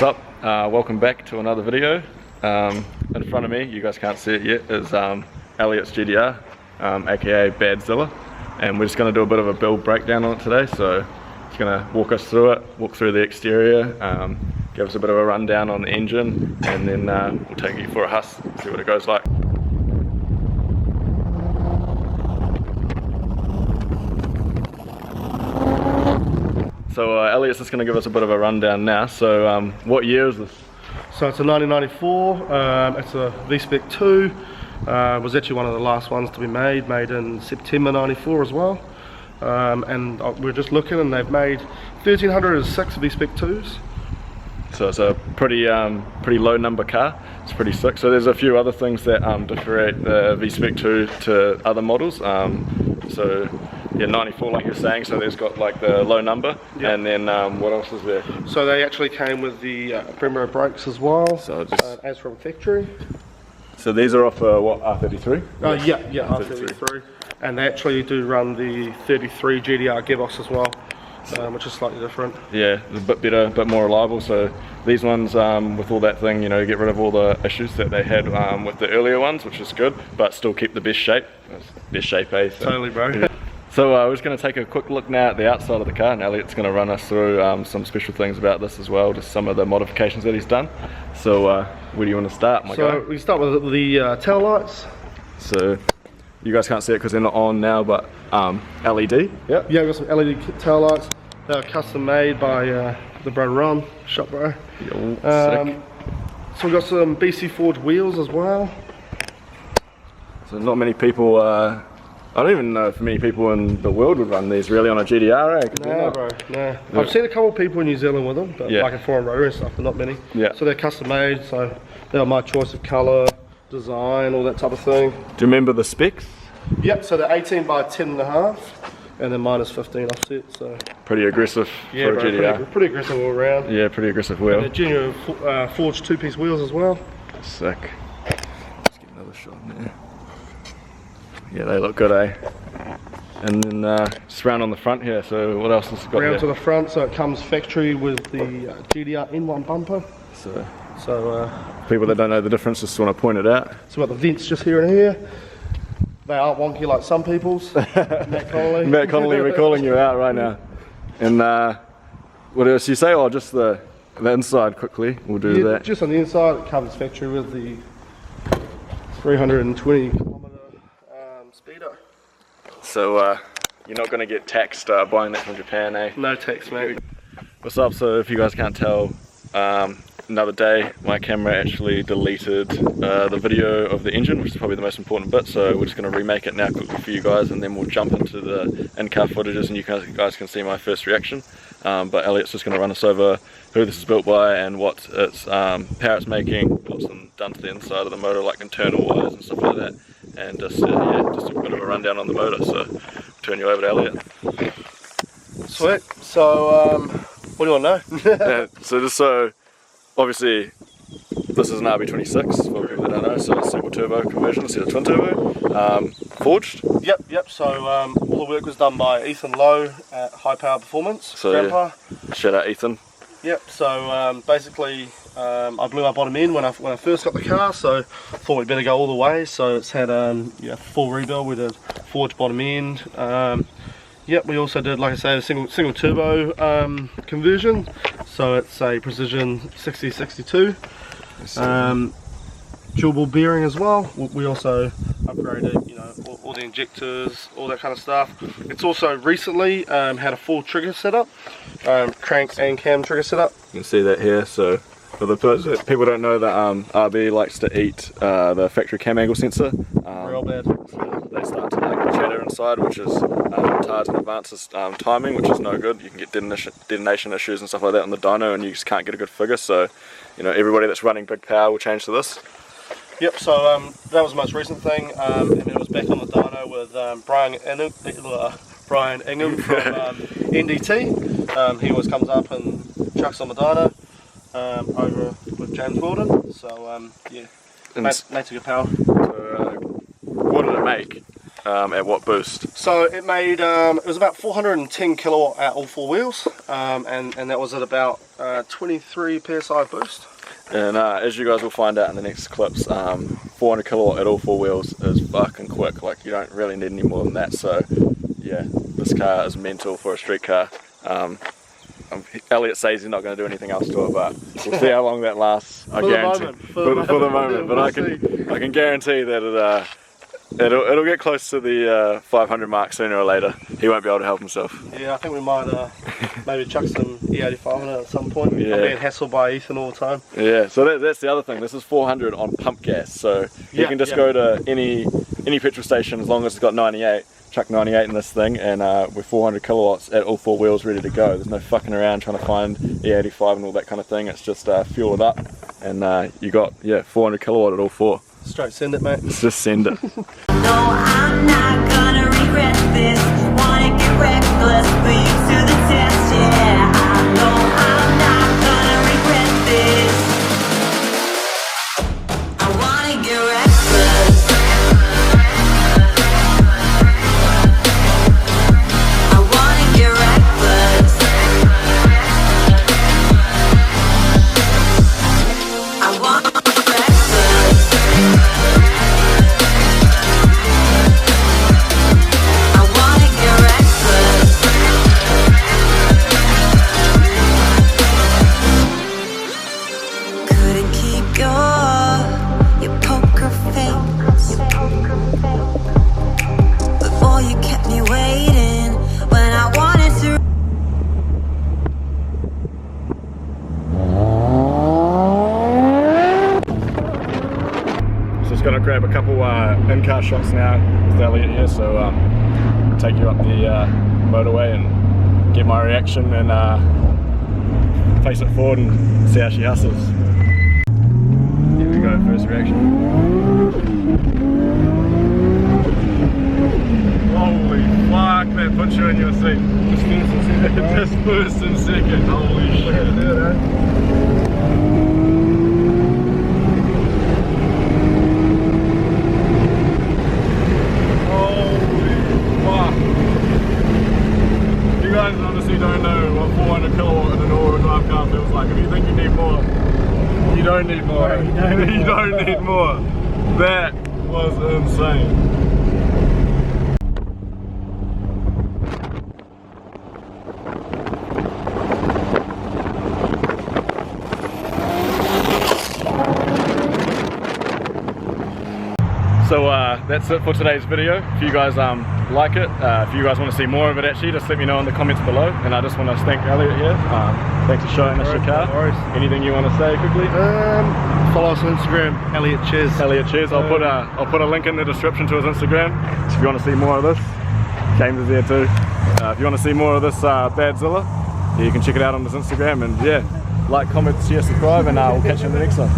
What's up? Welcome back to another video. In front of me, you guys can't see it yet, is Elliot's GTR, aka BADZLA, and we're just going to do a bit of a build breakdown on it today. So it's going to walk us through it, walk through the exterior, give us a bit of a rundown on the engine, and then we'll take you for a huss, see what it goes like. So Elliot's just going to give us a bit of a rundown now. So what year is this? So it's a 1994, it's a Vspec 2, it was actually one of the last ones to be made in September 94 as well. And we're just looking and they've made 1,306 Vspec 2s. So it's a pretty low number car. It's pretty sick. So there's a few other things that differentiate the Vspec 2 to other models. So yeah, 94 like you're saying, so there's got like the low number, yep. And then what else is there? So they actually came with the Brembo brakes as well, so just, as from factory. So these are off what, R32? Yeah, R33. And they actually do run the 33 GTR gearbox as well, which is slightly different. Yeah, a bit better, a bit more reliable. So these ones, with all that thing, you know, get rid of all the issues that they had with the earlier ones, which is good, but still keep the best shape. Best shape, eh? So, totally, bro. Yeah. So we're just going to take a quick look now at the outside of the car, and Elliot's going to run us through some special things about this as well, just some of the modifications that he's done. So where do you want to start, my guy? So we start with the tail lights. So you guys can't see it because they're not on now, but LED. Yep. Yeah, we've got some LED tail lights. They're custom made by the bro Ron, shop bro. Sick. So we've got some BC forged wheels as well. So not many people, I don't even know if many people in the world would run these really on a GTR, eh? No, bro, no. I've seen a couple of people in New Zealand with them, but like a foreign rotor and stuff, but not many. Yeah. So they're custom made, so they're my choice of colour, design, all that type of thing. Do you remember the specs? Yep, so they're 18 by 10.5, and then minus 15 offset, so. Pretty aggressive for a GTR. Pretty aggressive all around. Yeah, pretty aggressive wheel. And genuine forged two-piece wheels as well. Sick. Let's get another shot in there. Yeah, they look good, eh? And then just round on the front here, so what else has it got round to the front, so it comes factory with the GTR N1 bumper. So people that don't know the difference just want to point it out. So we've got the vents just here and here. They aren't wonky like some people's. Matt Connolly. Matt Connolly, we're calling you out right now. And what else you say? Oh, just the inside quickly, we'll do that. Just on the inside, it comes factory with the 320 speedo. So you're not going to get taxed buying that from Japan, eh? No tax, mate. What's up? So if you guys can't tell, another day my camera actually deleted the video of the engine, which is probably the most important bit, so we're just going to remake it now quickly for you guys, and then we'll jump into the in-car footages and you guys can see my first reaction. But Elliot's just going to run us over who this is built by and what its power it's making, what's done to the inside of the motor, like internal wires and stuff like that, and just yeah, just a bit of a rundown on the motor. So I'll turn you over to Elliot. Sweet. So what do you want to know? Yeah, so obviously this is an RB26 for people that don't know, so it's single turbo conversion instead of twin turbo, forged. Yep. So all the work was done by Ethan Lowe at High Power Performance. So Grandpa. Yeah, shout out Ethan. Yep. So basically, I blew my bottom end when I first got the car, so thought we'd better go all the way. So it's had full rebuild. We did forged bottom end. Yep. We also did, like I say, a single turbo conversion. So it's a precision 6062. Dual ball bearing as well. We also upgraded, you know, all the injectors, all that kind of stuff. It's also recently had a full trigger setup, crank and cam trigger setup. You can see that here. So for the people don't know that RB likes to eat the factory cam angle sensor. Real bad. So they start to like chatter inside, which is retards and advances timing, which is no good. You can get detonation issues and stuff like that on the dyno, and you just can't get a good figure. So, you know, everybody that's running big power will change to this. Yep, so that was the most recent thing, and then it was back on the dyno with Brian Ingham from NDT. He always comes up and chucks on the dyno over with James Gordon, so yeah, mate's a good power. So, what did it make? at what boost? So it made, it was about 410 kilowatt at all four wheels, and that was at about 23 psi boost. And as you guys will find out in the next clips, 400 kilowatt at all four wheels is fucking quick. Like, you don't really need any more than that. So yeah, this car is mental for a street car. Elliot says he's not going to do anything else to it, but we'll see how long that lasts. I guarantee. For the moment, but I can guarantee that it'll get close to the 500 mark sooner or later. He won't be able to help himself. Yeah, I think we might maybe chuck some E85 on it at some point. Yeah. I'm being hassled by Ethan all the time. Yeah, so that's the other thing. This is 400 on pump gas, so you can just go to any petrol station as long as it's got 98. Chuck 98 in this thing, and we're 400 kilowatts at all four wheels ready to go. There's no fucking around trying to find E85 and all that kind of thing. It's just fuel it up, and you got 400 kilowatt at all four. Straight send it, mate. Let's just send it. No, I'm not gonna regret this. Wanna get reckless, put you to the test, yeah. I know I'm not gonna regret this. I wanna get reckless. I wanna get reckless. I wanna get reckless. I wanna get reckless. Couldn't keep your poker face. But boy, you kept me waiting when I wanted to. Just gonna grab a couple in-car shots now with Elliot here, so take you up the motorway and get my reaction and face it forward and see how she hustles. Here we go, first reaction. Holy fuck, that puts you in your seat. Just first and second, holy shit. You guys honestly don't know what 400 kilowatt in an all-wheel drive car feels like. If you think you need more, you don't need more. You don't need more. That was insane. So that's it for today's video. If you guys like it, if you guys want to see more of it actually, just let me know in the comments below. And I just want to thank Elliot here. Thanks for showing us your car. Anything you want to say quickly? Follow us on Instagram, Elliot Cheers. Elliot Cheers. I'll put a link in the description to his Instagram. So if you want to see more of this, James is there too. If you want to see more of this BADZLA, you can check it out on his Instagram. And yeah, like, comment, share, subscribe, and we'll catch you in the next one.